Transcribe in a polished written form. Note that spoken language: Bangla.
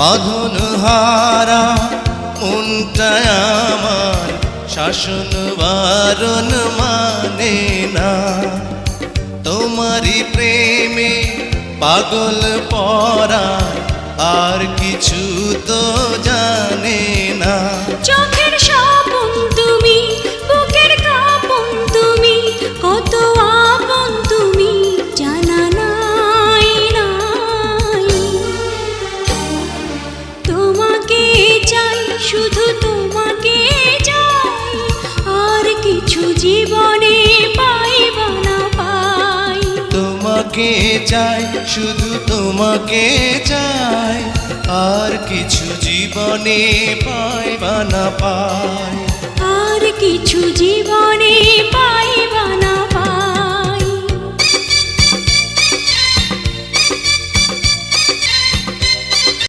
বাঁধন হারা মনটা আমার শাসন বারণ মানে না। তোমারই প্রেমে পাগল পরা আর কিছু তো জানে না। চোখের স্বপন তুমি, বুকের কাঁপন তুমি, কত আপন তুমি জানা নাই নাই। তোমাকে চাই, শুধু তোমাকে চাই, আর কিছু জীবনে পাইব না পাই। তোমাকে চাই, শুধু তোমাকে চাই, আর কিছু জীবনে পাইবা না পাই। আর কিছু জীবনে পাইব না পাই।